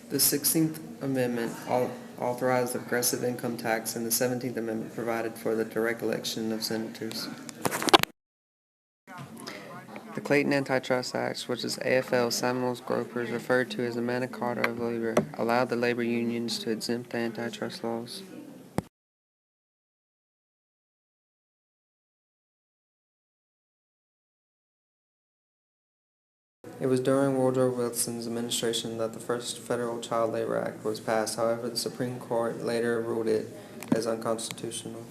The 16th Amendment authorized the progressive income tax, and the 17th Amendment provided for the direct election of senators. The Clayton Antitrust Act, which is AFL-Seminoles Gropers referred to as the Magna Carta of Labor, allowed the labor unions to exempt the antitrust laws. It was during Woodrow Wilson's administration that the first Federal Child Labor Act was passed. However, the Supreme Court later ruled it as unconstitutional.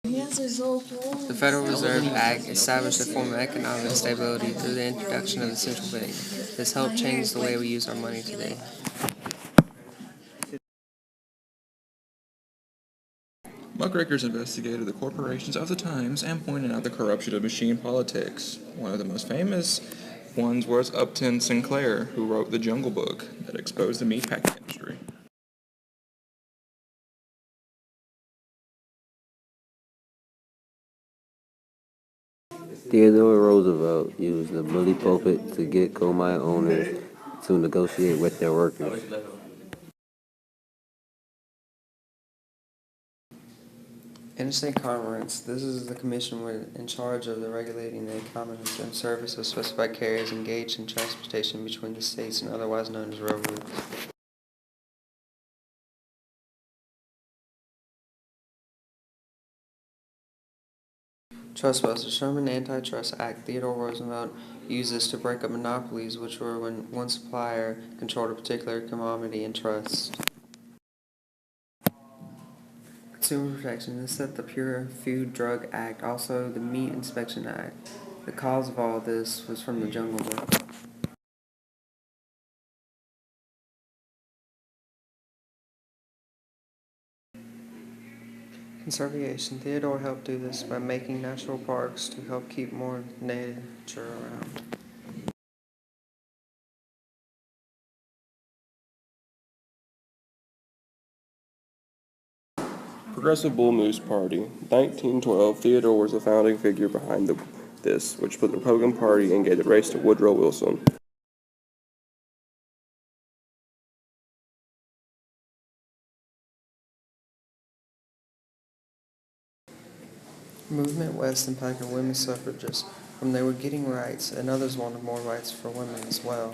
The Federal Reserve Act established a form of economic stability through the introduction of the central bank. This helped change the way we use our money today. Muckrakers investigated the corporations of the times and pointed out the corruption of machine politics. One of the most famous ones was Upton Sinclair, who wrote The Jungle Book that exposed the meatpacking industry. Theodore Roosevelt used the bully pulpit to get coal mine owners to negotiate with their workers. Interstate Commerce. This is the commission in charge of regulating the commerce and service of specified carriers engaged in transportation between the states and otherwise known as railroads. Trustbusters. Sherman Antitrust Act. Theodore Roosevelt used this to break up monopolies, which were when one supplier controlled a particular commodity and trust. Consumer Protection. This set the Pure Food Drug Act, also the Meat Inspection Act. The cause of all this was from the Jungle Book. Conservation. Theodore helped do this by making national parks to help keep more nature around. Progressive Bull Moose Party. 1912, Theodore was the founding figure behind this, which put the Republican Party and gave the race to Woodrow Wilson. Movement West impacted women's suffragists, from they were getting rights, and others wanted more rights for women as well.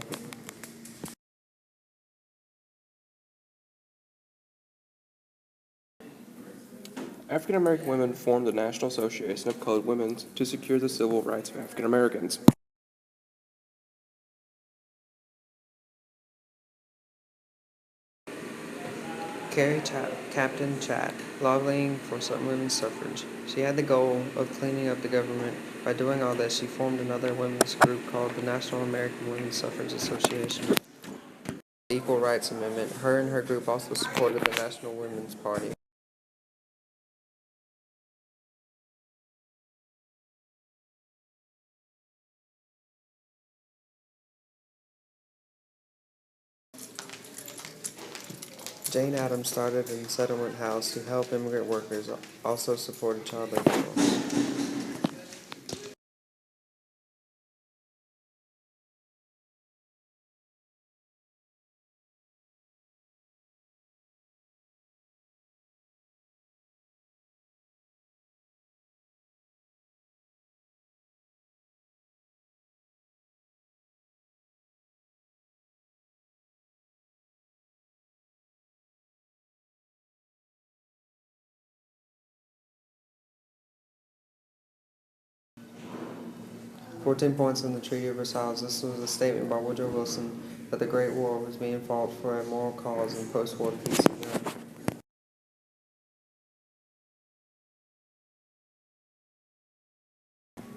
African American women formed the National Association of Colored Women to secure the civil rights of African Americans. Captain Chat, lobbying for women's suffrage. She had the goal of cleaning up the government. By doing all this, she formed another women's group called the National American Women's Suffrage Association. The Equal Rights Amendment. Her and her group also supported the National Women's Party. Jane Addams started a settlement house to help immigrant workers, also supported child labor laws. "14 points in the Treaty of Versailles." This was a statement by Woodrow Wilson that the Great War was being fought for a moral cause in post-war peace in Europe.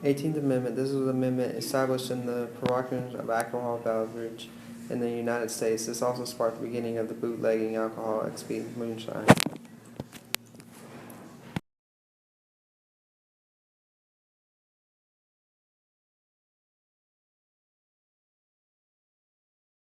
18th Amendment. This was an amendment established in the prohibition of alcohol beverage in the United States. This also sparked the beginning of the bootlegging alcohol, XP moonshine.